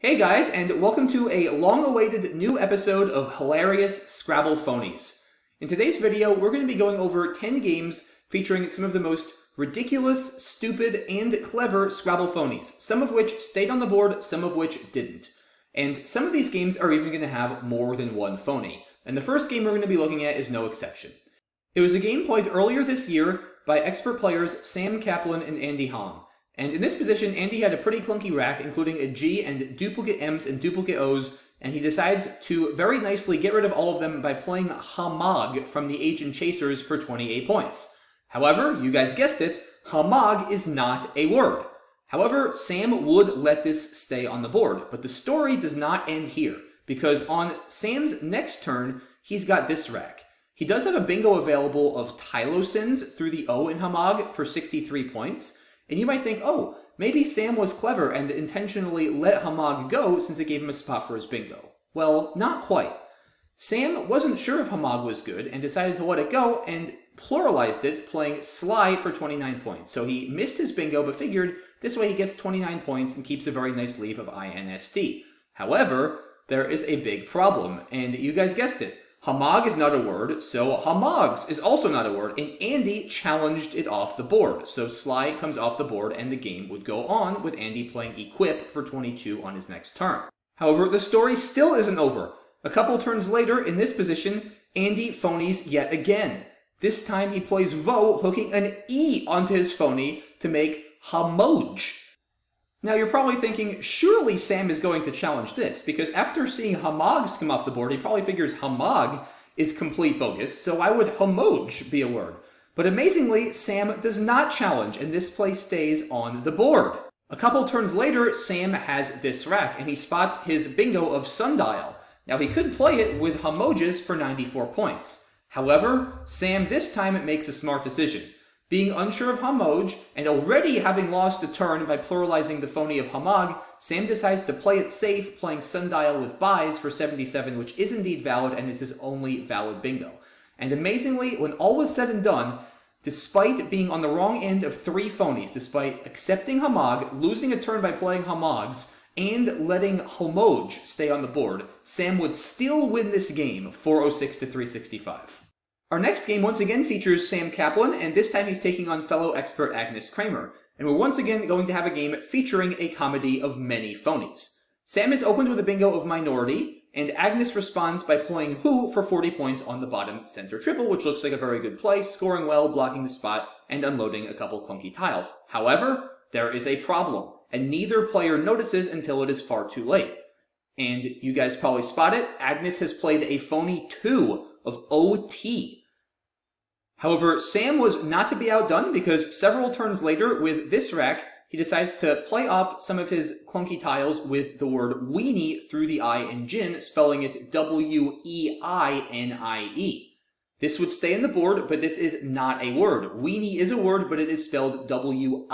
Hey guys, and welcome to a long-awaited new episode of hilarious Scrabble phonies. In today's video, we're going to be going over 10 games featuring some of the most ridiculous, stupid, and clever Scrabble phonies, some of which stayed on the board, some of which didn't. And some of these games are even going to have more than one phony. And the first game we're going to be looking at is no exception. It was a game played earlier this year by expert players Sam Kaplan and Andy Hong. And in this position, Andy had a pretty clunky rack, including a G and duplicate M's and duplicate O's, and he decides to very nicely get rid of all of them by playing Hamag from the H and Chasers for 28 points. However, you guys guessed it, Hamag is not a word. However, Sam would let this stay on the board, but the story does not end here, because on Sam's next turn, he's got this rack. He does have a bingo available of tylosins through the O in Hamag for 63 points, and you might think, oh, maybe Sam was clever and intentionally let Hamag go since it gave him a spot for his bingo. Well, not quite. Sam wasn't sure if Hamag was good and decided to let it go and pluralized it, playing Sly for 29 points. So he missed his bingo, but figured this way he gets 29 points and keeps a very nice leave of INST. However, there is a big problem, and you guys guessed it. Hamag is not a word, so Hamags is also not a word, and Andy challenged it off the board. So Sly comes off the board, and the game would go on with Andy playing Equip for 22 on his next turn. However, the story still isn't over. A couple turns later, in this position, Andy phonies yet again. This time he plays Vo, hooking an E onto his phony to make Hamoj. Now you're probably thinking, surely Sam is going to challenge this, because after seeing Hamags come off the board, he probably figures Hamag is complete bogus, so why would Hamoj be a word? But amazingly, Sam does not challenge, and this play stays on the board. A couple turns later, Sam has this rack, and he spots his bingo of Sundial. Now he could play it with Hamojas for 94 points. However, Sam this time makes a smart decision. Being unsure of Hamoj, and already having lost a turn by pluralizing the phony of Hamag, Sam decides to play it safe, playing Sundial with buys for 77, which is indeed valid and is his only valid bingo. And amazingly, when all was said and done, despite being on the wrong end of 3 phonies, despite accepting Hamag, losing a turn by playing Hamags, and letting Hamoj stay on the board, Sam would still win this game 406 to 365. Our next game once again features Sam Kaplan, and this time he's taking on fellow expert Agnes Kramer. And we're once again going to have a game featuring a comedy of many phonies. Sam is opened with a bingo of Minority, and Agnes responds by playing Who for 40 points on the bottom center triple, which looks like a very good play, scoring well, blocking the spot, and unloading a couple clunky tiles. However, there is a problem, and neither player notices until it is far too late. And you guys probably spot it, Agnes has played a phony 2 of OT. However, Sam was not to be outdone because several turns later, with this rack, he decides to play off some of his clunky tiles with the word weenie through the I in gin, spelling it W-E-I-N-I-E. This would stay in the board, but this is not a word. Weenie is a word, but it is spelled W-I-E-N-I-E.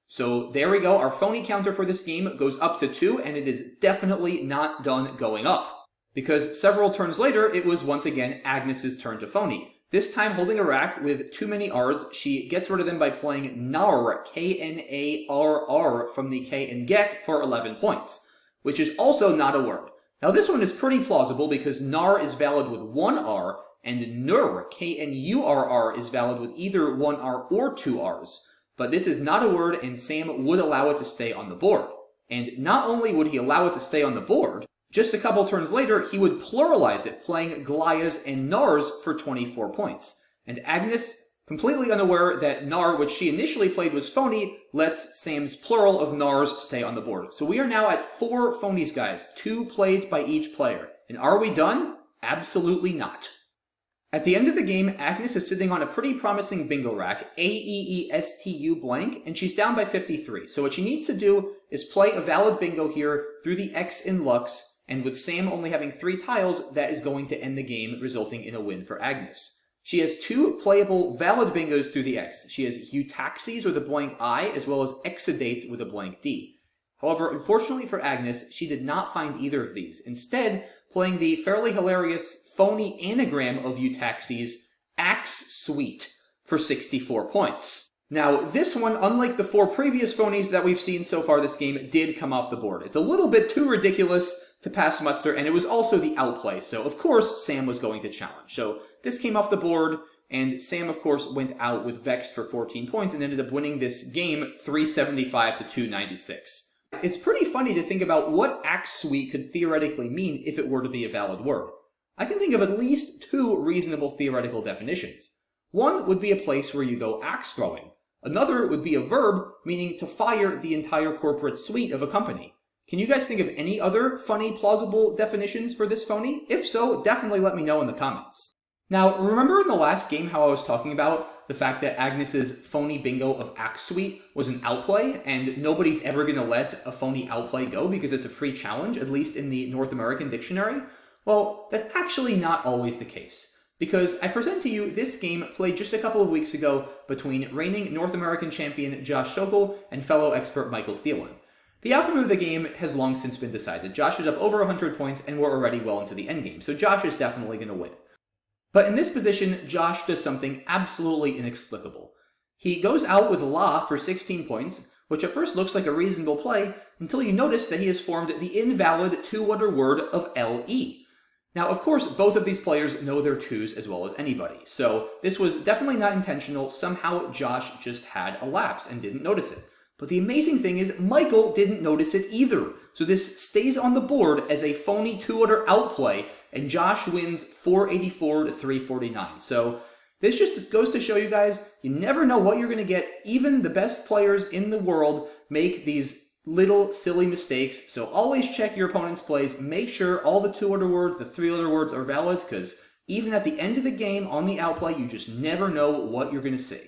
So there we go, our phony counter for this game goes up to 2, and it is definitely not done going up. Because several turns later, it was once again Agnes's turn to phony. This time holding a rack with too many R's, she gets rid of them by playing Nar, K-N-A-R-R, from the K in Gek for 11 points, which is also not a word. Now this one is pretty plausible because Nar is valid with 1 R, and Nur, K-N-U-R-R, is valid with either 1 R or 2 R's. But this is not a word, and Sam would allow it to stay on the board. And not only would he allow it to stay on the board, just a couple turns later, he would pluralize it, playing Glyas and Nars for 24 points. And Agnes, completely unaware that Nar, which she initially played was phony, lets Sam's plural of Nars stay on the board. So we are now at 4 phonies, guys, 2 played by each player. And are we done? Absolutely not. At the end of the game, Agnes is sitting on a pretty promising bingo rack, A-E-E-S-T-U blank, and she's down by 53. So what she needs to do is play a valid bingo here through the X in Lux, and with Sam only having 3 tiles, that is going to end the game, resulting in a win for Agnes. She has 2 playable valid bingos through the X. She has Eutaxis with a blank I, as well as Exudates with a blank D. However, unfortunately for Agnes, she did not find either of these. Instead, playing the fairly hilarious phony anagram of Eutaxis, Axe Sweet, for 64 points. Now, this one, unlike the 4 previous phonies that we've seen so far this game, did come off the board. It's a little bit too ridiculous to pass muster, and it was also the outplay, so of course Sam was going to challenge. So this came off the board, and Sam, of course, went out with Vexed for 14 points and ended up winning this game 375 to 296. It's pretty funny to think about what axe suite could theoretically mean if it were to be a valid word. I can think of at least 2 reasonable theoretical definitions. One would be a place where you go axe throwing. Another would be a verb, meaning to fire the entire corporate suite of a company. Can you guys think of any other funny, plausible definitions for this phony? If so, definitely let me know in the comments. Now, remember in the last game how I was talking about the fact that Agnes's phony bingo of axe suite was an outplay, and nobody's ever going to let a phony outplay go because it's a free challenge, at least in the North American dictionary? Well, that's actually not always the case. Because I present to you this game played just a couple of weeks ago between reigning North American champion Josh Schokol and fellow expert Michael Thielen. The outcome of the game has long since been decided. Josh is up over 100 points and we're already well into the endgame, so Josh is definitely going to win. But in this position, Josh does something absolutely inexplicable. He goes out with La for 16 points, which at first looks like a reasonable play, until you notice that he has formed the invalid 2-letter word of LE. Now, of course, both of these players know their 2s as well as anybody, so this was definitely not intentional. Somehow Josh just had a lapse and didn't notice it. But the amazing thing is Michael didn't notice it either, so this stays on the board as a phony 2-letter outplay, and Josh wins 484 to 349. So this just goes to show you guys, you never know what you're going to get. Even the best players in the world make these little silly mistakes, so always check your opponent's plays. Make sure all the 2-letter words, the 3-letter words are valid, because even at the end of the game on the outplay, you just never know what you're going to see.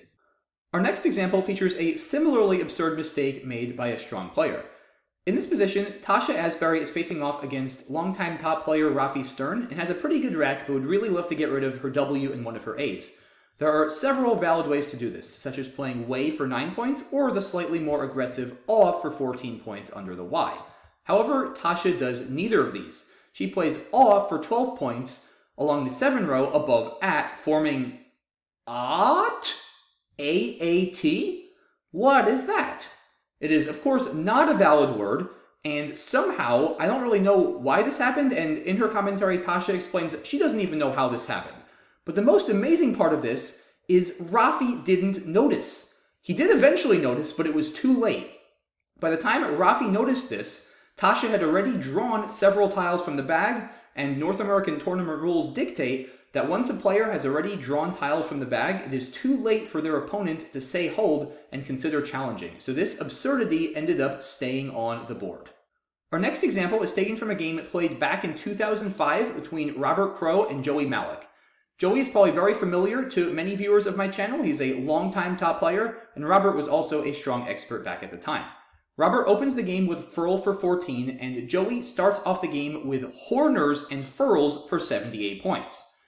Our next example features a similarly absurd mistake made by a strong player. In this position, Tasha Asbury is facing off against longtime top player Rafi Stern and has a pretty good rack, but would really love to get rid of her W and one of her A's. There are several valid ways to do this, such as playing way for 9 points, or the slightly more aggressive off for 14 points under the Y. However, Tasha does neither of these. She plays off for 12 points along the 7 row above at, forming AAT? AAT? What is that? It is, of course, not a valid word, and somehow, I don't really know why this happened, and in her commentary, Tasha explains she doesn't even know how this happened. But the most amazing part of this is Rafi didn't notice. He did eventually notice, but it was too late. By the time Rafi noticed this, Tasha had already drawn several tiles from the bag, and North American tournament rules dictate that once a player has already drawn tiles from the bag, it is too late for their opponent to say hold and consider challenging. So this absurdity ended up staying on the board. Our next example is taken from a game played back in 2005 between Robert Crow and Joey Malik. Joey is probably very familiar to many viewers of my channel. He's a longtime top player, and Robert was also a strong expert back at the time. Robert opens the game with Furl for 14, and Joey starts off the game with Horners and Furls for 78 points.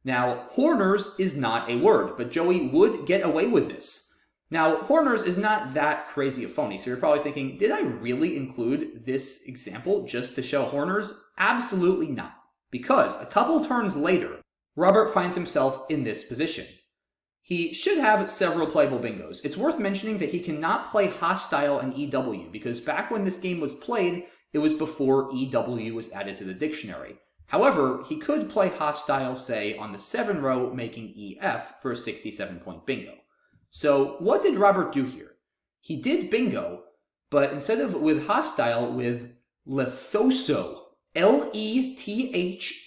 Now, Horners is not a word, but Joey would get away with this. Now, Horners is not that crazy a phony, so you're probably thinking, did I really include this example just to show Horners? Absolutely not, because a couple turns later, Robert finds himself in this position. He should have several playable bingos. It's worth mentioning that he cannot play Hostile and EW, because back when this game was played, it was before EW was added to the dictionary. However, he could play Hostile, say, on the 7 row, making EF for a 67-point bingo. So what did Robert do here? He did bingo, but instead of with Hostile, with Lethoso,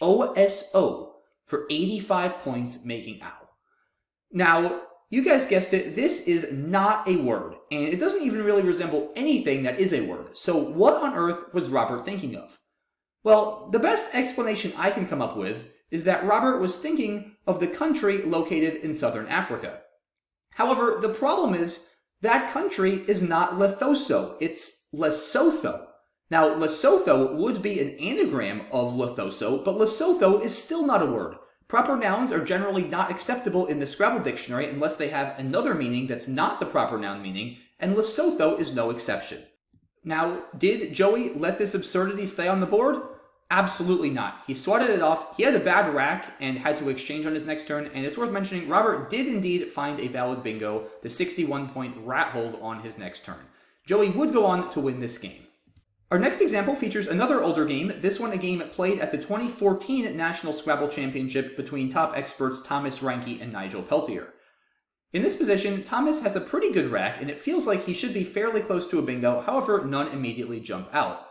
Lethoso, for 85 points, making OW. Now, you guys guessed it, this is not a word, and it doesn't even really resemble anything that is a word. So what on earth was Robert thinking of? Well, the best explanation I can come up with is that Robert was thinking of the country located in southern Africa. However, the problem is that country is not Lesotho, it's Lesotho. Now, Lesotho would be an anagram of Lethoso, but Lesotho is still not a word. Proper nouns are generally not acceptable in the Scrabble dictionary unless they have another meaning that's not the proper noun meaning, and Lesotho is no exception. Now, did Joey let this absurdity stay on the board? Absolutely not. He swatted it off. He had a bad rack and had to exchange on his next turn, and it's worth mentioning Robert did indeed find a valid bingo, the 61-point rat hold on his next turn. Joey would go on to win this game. Our next example features another older game, this one a game played at the 2014 National Scrabble Championship between top experts Thomas Ranky and Nigel Peltier. In this position, Thomas has a pretty good rack, and it feels like he should be fairly close to a bingo, however, none immediately jump out.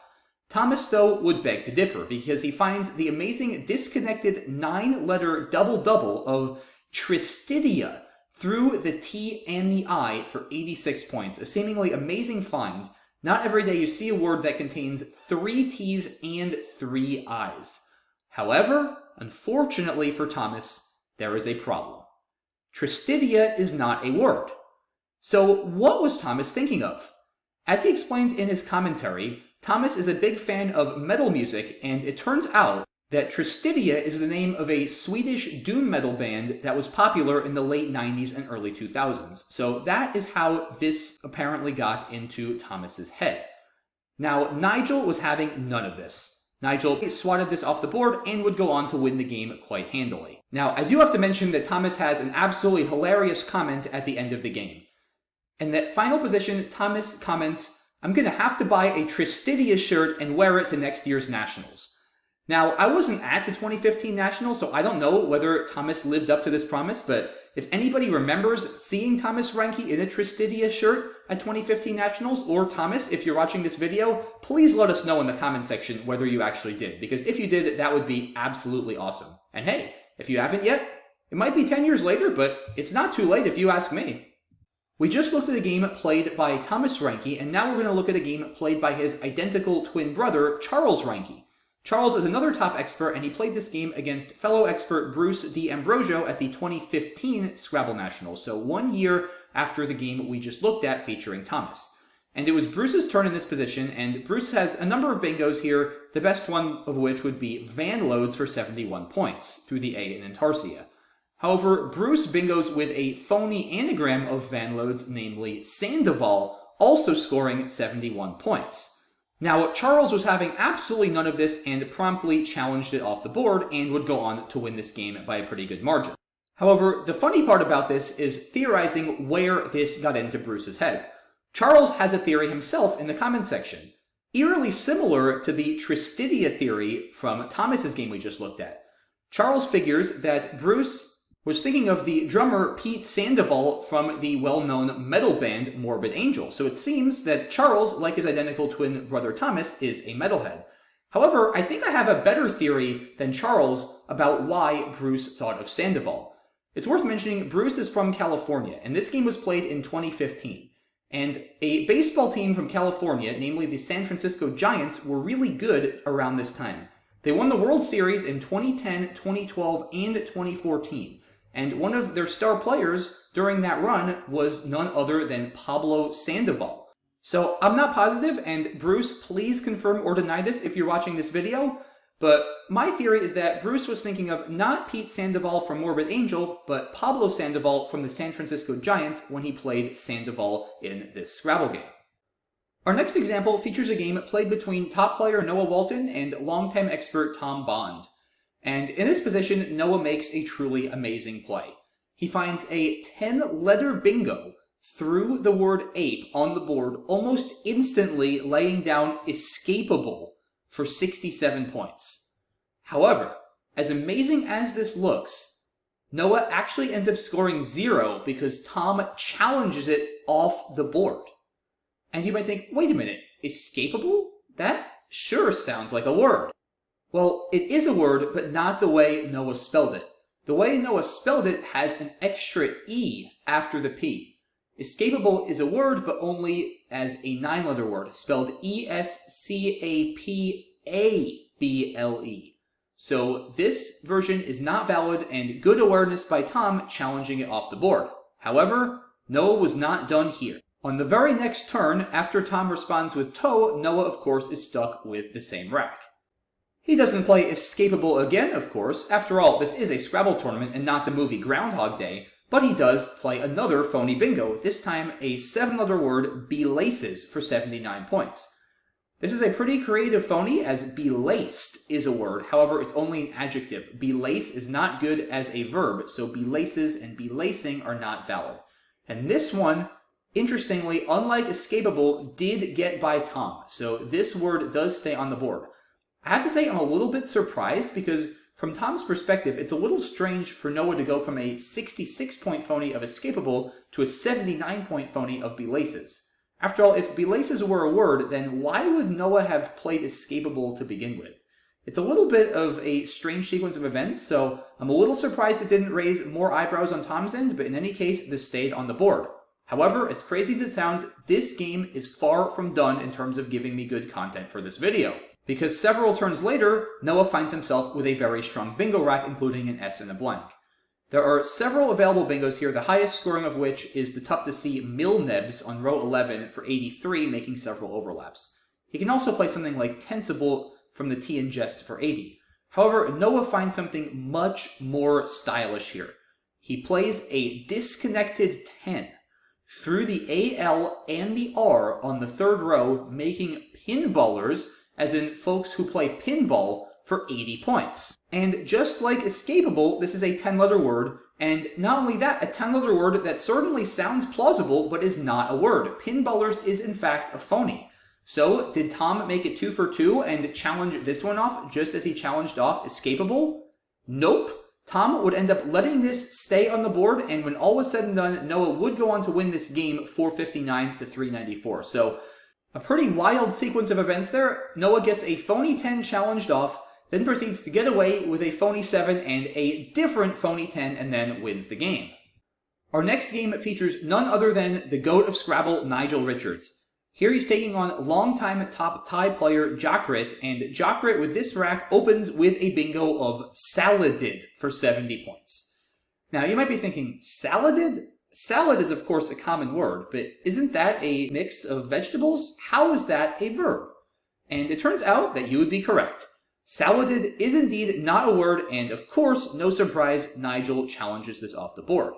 Thomas, though, would beg to differ, because he finds the amazing disconnected 9-letter double-double of Tristidia through the T and the I for 86 points, a seemingly amazing find. Not every day you see a word that contains 3 T's and 3 I's. However, unfortunately for Thomas, there is a problem. Tristidia is not a word. So what was Thomas thinking of? As he explains in his commentary, Thomas is a big fan of metal music, and it turns out that Tristidia is the name of a Swedish doom metal band that was popular in the late 90s and early 2000s. So that is how this apparently got into Thomas's head. Now, Nigel was having none of this. Nigel swatted this off the board and would go on to win the game quite handily. Now, I do have to mention that Thomas has an absolutely hilarious comment at the end of the game. In that final position, Thomas comments, "I'm gonna have to buy a Tristidia shirt and wear it to next year's Nationals." Now, I wasn't at the 2015 Nationals, so I don't know whether Thomas lived up to this promise, but if anybody remembers seeing Thomas Ranky in a Tristidia shirt at 2015 Nationals, or Thomas, if you're watching this video, please let us know in the comment section whether you actually did, because if you did, that would be absolutely awesome. And hey, if you haven't yet, it might be 10 years later, but it's not too late if you ask me. We just looked at a game played by Thomas Ranky, and now we're going to look at a game played by his identical twin brother, Charles Ranky. Charles is another top expert, and he played this game against fellow expert Bruce D'Ambrosio at the 2015 Scrabble Nationals, so 1 year after the game we just looked at featuring Thomas. And it was Bruce's turn in this position, and Bruce has a number of bingos here, the best one of which would be van loads for 71 points, through the A in Intarsia. However, Bruce bingos with a phony anagram of van loads, namely Sandoval, also scoring 71 points. Now, Charles was having absolutely none of this and promptly challenged it off the board and would go on to win this game by a pretty good margin. However, the funny part about this is theorizing where this got into Bruce's head. Charles has a theory himself in the comments section, eerily similar to the Tristidia theory from Thomas's game we just looked at. Charles figures that Bruce was thinking of the drummer Pete Sandoval from the well-known metal band Morbid Angel, so it seems that Charles, like his identical twin brother Thomas, is a metalhead. However, I think I have a better theory than Charles about why Bruce thought of Sandoval. It's worth mentioning Bruce is from California, and this game was played in 2015. And a baseball team from California, namely the San Francisco Giants, were really good around this time. They won the World Series in 2010, 2012, and 2014. And one of their star players during that run was none other than Pablo Sandoval. So I'm not positive, and Bruce, please confirm or deny this if you're watching this video, but my theory is that Bruce was thinking of not Pete Sandoval from Morbid Angel, but Pablo Sandoval from the San Francisco Giants when he played Sandoval in this Scrabble game. Our next example features a game played between top player Noah Walton and longtime expert Tom Bond. And in this position, Noah makes a truly amazing play. He finds a 10-letter bingo through the word ape on the board, almost instantly laying down escapable for 67 points. However, as amazing as this looks, Noah actually ends up scoring 0 because Tom challenges it off the board. And you might think, wait a minute, escapable? That sure sounds like a word. Well, it is a word, but not the way Noah spelled it. The way Noah spelled it has an extra E after the P. Escapable is a word, but only as a 9-letter word, spelled E-S-C-A-P-A-B-L-E. So this version is not valid, and good awareness by Tom challenging it off the board. However, Noah was not done here. On the very next turn, after Tom responds with toe, Noah, of course, is stuck with the same rack. He doesn't play escapable again, of course. After all, this is a Scrabble tournament and not the movie Groundhog Day, but he does play another phony bingo, this time a 7-letter word, belaces, for 79 points. This is a pretty creative phony, as belaced is a word. However, it's only an adjective. Belace is not good as a verb, so belaces and belacing are not valid. And this one, interestingly, unlike escapable, did get by Tom. So this word does stay on the board. I have to say I'm a little bit surprised because from Tom's perspective, it's a little strange for Noah to go from a 66-point phony of escapable to a 79-point phony of belaces. After all, if belaces were a word, then why would Noah have played escapable to begin with? It's a little bit of a strange sequence of events, so I'm a little surprised it didn't raise more eyebrows on Tom's end, but in any case, this stayed on the board. However, as crazy as it sounds, this game is far from done in terms of giving me good content for this video. Because several turns later, Noah finds himself with a very strong bingo rack, including an S and a blank. There are several available bingos here, the highest scoring of which is the tough-to-see Milnebs on row 11 for 83, making several overlaps. He can also play something like Tensible from the T and Jest for 80. However, Noah finds something much more stylish here. He plays a disconnected 10 through the AL and the R on the third row, making Pinballers, as in folks who play pinball, for 80 points. And just like escapable, this is a 10-letter word, and not only that, a 10-letter word that certainly sounds plausible, but is not a word. Pinballers is in fact a phony. So, did Tom make it 2 for 2 and challenge this one off just as he challenged off escapable? Nope. Tom would end up letting this stay on the board, and when all was said and done, Noah would go on to win this game 459 to 394. So, a pretty wild sequence of events there. Noah gets a phony 10 challenged off, then proceeds to get away with a phony 7 and a different phony 10, and then wins the game. Our next game features none other than the GOAT of Scrabble, Nigel Richards. Here he's taking on longtime top tie player Jockrit, and Jockrit with this rack opens with a bingo of Saladed for 70 points. Now you might be thinking, Saladed? Salad is of course a common word, but isn't that a mix of vegetables? How is that a verb? And it turns out that you would be correct. Saladed is indeed not a word, and of course, no surprise, Nigel challenges this off the board.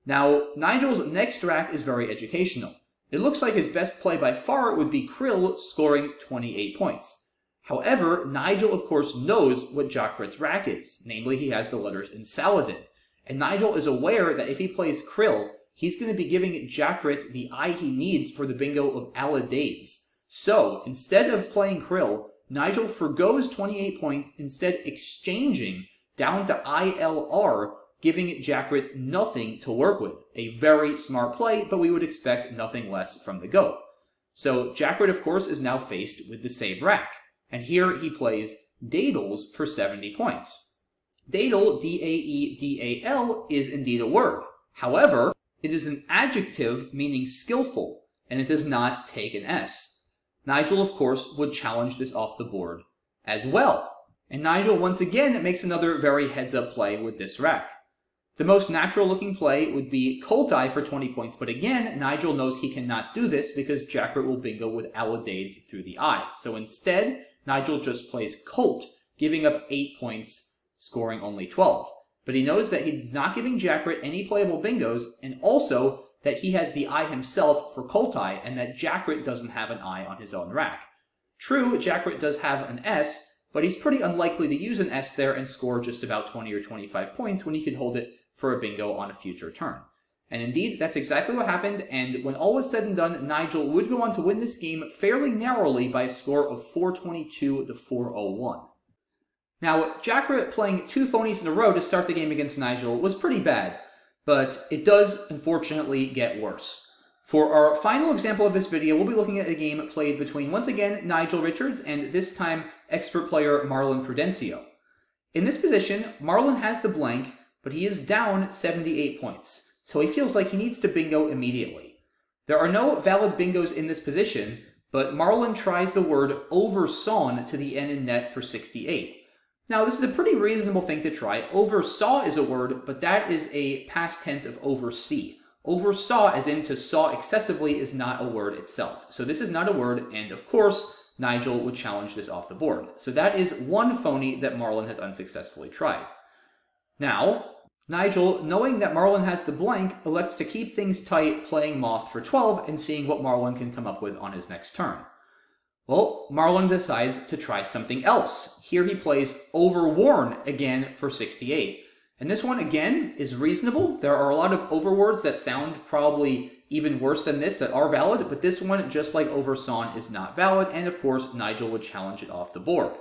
Now, Nigel's next rack is very educational. It looks like his best play by far would be Krill, scoring 28 points. However, Nigel of course knows what Jockrit's rack is, namely he has the letters in Saladed. And Nigel is aware that if he plays Krill, he's going to be giving Jockrit the I he needs for the bingo of Aladades. So, instead of playing Krill, Nigel forgoes 28 points, instead exchanging down to ILR, giving Jockrit nothing to work with. A very smart play, but we would expect nothing less from the GOAT. So Jockrit, of course, is now faced with the same rack. And here he plays Dadles for 70 points. Dadle, D-A-E-D-A-L, is indeed a word. However, it is an adjective meaning skillful, and it does not take an S. Nigel, of course, would challenge this off the board as well. And Nigel, once again, makes another very heads-up play with this rack. The most natural-looking play would be Colt Eye for 20 points, but again, Nigel knows he cannot do this because Jockrit will bingo with Aladades through the eye. So instead, Nigel just plays Colt, giving up 8 points, scoring only 12. But he knows that he's not giving Jockrit any playable bingos, and also that he has the eye himself for Colt Eye, and that Jockrit doesn't have an eye on his own rack. True, Jockrit does have an S, but he's pretty unlikely to use an S there and score just about 20 or 25 points when he could hold it for a bingo on a future turn. And indeed, that's exactly what happened, and when all was said and done, Nigel would go on to win this game fairly narrowly by a score of 422 to 401. Now, Jockrit playing 2 phonies in a row to start the game against Nigel was pretty bad, but it does, unfortunately, get worse. For our final example of this video, we'll be looking at a game played between, once again, Nigel Richards and this time, expert player Marlin Prudencio. In this position, Marlin has the blank, but he is down 78 points, so he feels like he needs to bingo immediately. There are no valid bingos in this position, but Marlin tries the word oversawn to the N in net for 68. Now, this is a pretty reasonable thing to try. Oversaw is a word, but that is a past tense of oversee. Oversaw, as in to saw excessively, is not a word itself. So this is not a word, and of course, Nigel would challenge this off the board. So that is one phony that Marlin has unsuccessfully tried. Now, Nigel, knowing that Marlin has the blank, elects to keep things tight, playing Moth for 12 and seeing what Marlin can come up with on his next turn. Well, Marlin decides to try something else. Here he plays overworn again for 68. And this one, again, is reasonable. There are a lot of overwords that sound probably even worse than this that are valid, but this one, just like oversawn, is not valid, and of course, Nigel would challenge it off the board.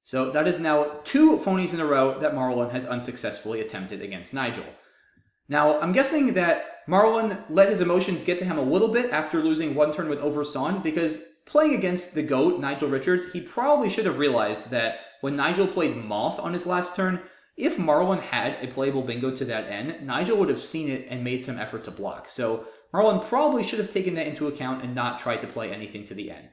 So that is now 2 phonies in a row that Marlin has unsuccessfully attempted against Nigel. Now, I'm guessing that Marlin let his emotions get to him a little bit after losing one turn with oversawn, because playing against the GOAT, Nigel Richards, he probably should have realized that when Nigel played Moth on his last turn, if Marlin had a playable bingo to that end, Nigel would have seen it and made some effort to block. So Marlin probably should have taken that into account and not tried to play anything to the end.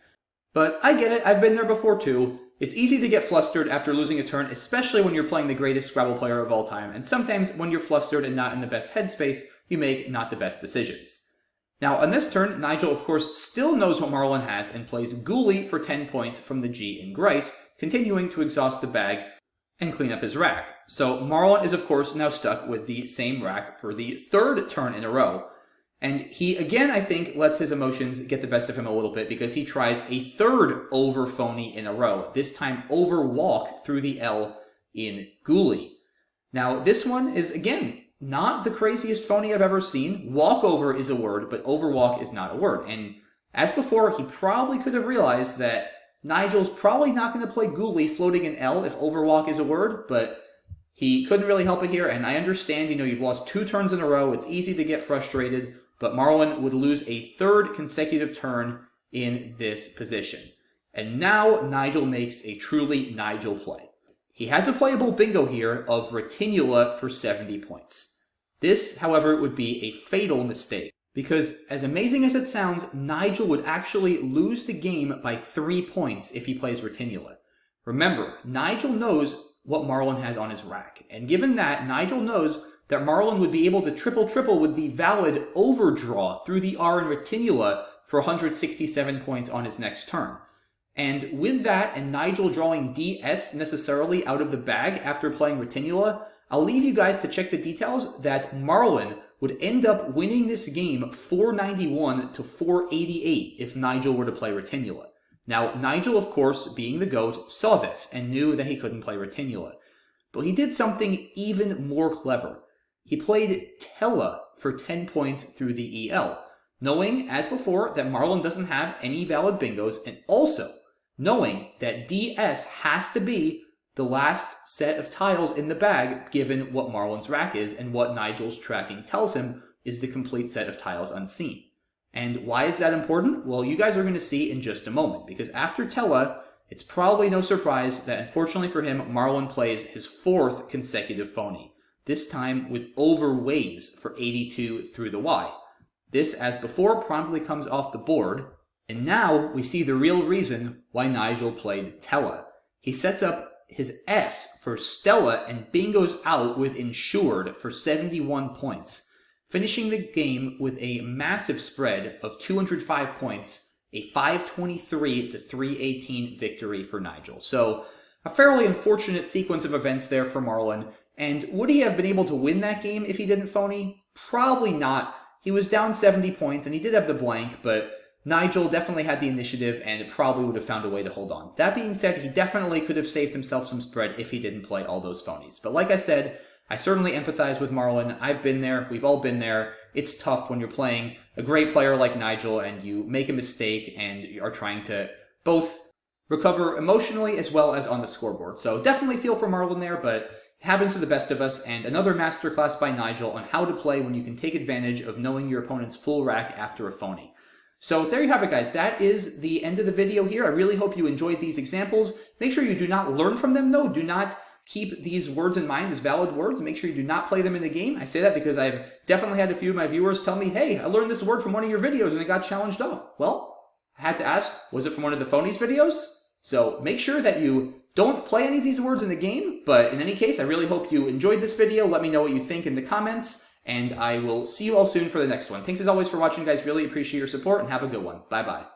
But I get it, I've been there before too. It's easy to get flustered after losing a turn, especially when you're playing the greatest Scrabble player of all time, and sometimes when you're flustered and not in the best headspace, you make not the best decisions. Now, on this turn, Nigel, of course, still knows what Marlin has and plays Ghoulie for 10 points from the G in Grice, continuing to exhaust the bag and clean up his rack. So Marlin is, of course, now stuck with the same rack for the 3rd turn in a row. And he, again, I think, lets his emotions get the best of him a little bit because he tries a 3rd over phony in a row, this time overwalk through the L in Ghoulie. Now, this one is, again, not the craziest phony I've ever seen. Walkover is a word, but overwalk is not a word. And as before, he probably could have realized that Nigel's probably not going to play Ghoulie floating an L if overwalk is a word, but he couldn't really help it here. And I understand, you've lost 2 turns in a row. It's easy to get frustrated. But Marlin would lose a 3rd consecutive turn in this position. And now Nigel makes a truly Nigel play. He has a playable bingo here of Retinula for 70 points. This, however, would be a fatal mistake, because as amazing as it sounds, Nigel would actually lose the game by 3 points if he plays Retinula. Remember, Nigel knows what Marlin has on his rack, and given that, Nigel knows that Marlin would be able to triple with the valid overdraw through the R in Retinula for 167 points on his next turn. And with that, and Nigel drawing DS necessarily out of the bag after playing Retinula, I'll leave you guys to check the details that Marlin would end up winning this game 491 to 488 if Nigel were to play Retinula. Now, Nigel, of course, being the GOAT, saw this and knew that he couldn't play Retinula. But he did something even more clever. He played Tella for 10 points through the EL, knowing, as before, that Marlin doesn't have any valid bingos, and also knowing that DS has to be the last set of tiles in the bag, given what Marlin's rack is and what Nigel's tracking tells him is the complete set of tiles unseen. And why is that important? Well, you guys are going to see in just a moment, because after Tella, it's probably no surprise that, unfortunately for him, Marlin plays his 4th consecutive phony. This time with overweighs for 82 through the Y. This, as before, promptly comes off the board, and now we see the real reason why Nigel played Tella. He sets up his S for Stella and bingos out with Insured for 71 points, finishing the game with a massive spread of 205 points, a 523 to 318 victory for Nigel. So, a fairly unfortunate sequence of events there for Marlin. And would he have been able to win that game if he didn't phony? Probably not. He was down 70 points, and he did have the blank, but Nigel definitely had the initiative and probably would have found a way to hold on. That being said, he definitely could have saved himself some spread if he didn't play all those phonies. But like I said, I certainly empathize with Marlin. I've been there. We've all been there. It's tough when you're playing a great player like Nigel and you make a mistake and you are trying to both recover emotionally as well as on the scoreboard. So definitely feel for Marlin there, but it happens to the best of us, and another masterclass by Nigel on how to play when you can take advantage of knowing your opponent's full rack after a phony. So there you have it, guys. That is the end of the video here. I really hope you enjoyed these examples. Make sure you do not learn from them, though. Do not keep these words in mind as valid words. Make sure you do not play them in the game. I say that because I've definitely had a few of my viewers tell me, hey, I learned this word from one of your videos and it got challenged off. Well, I had to ask, was it from one of the phonies videos? So make sure that you don't play any of these words in the game, but in any case, I really hope you enjoyed this video. Let me know what you think in the comments, and I will see you all soon for the next one. Thanks as always for watching, guys. Really appreciate your support, and have a good one. Bye-bye.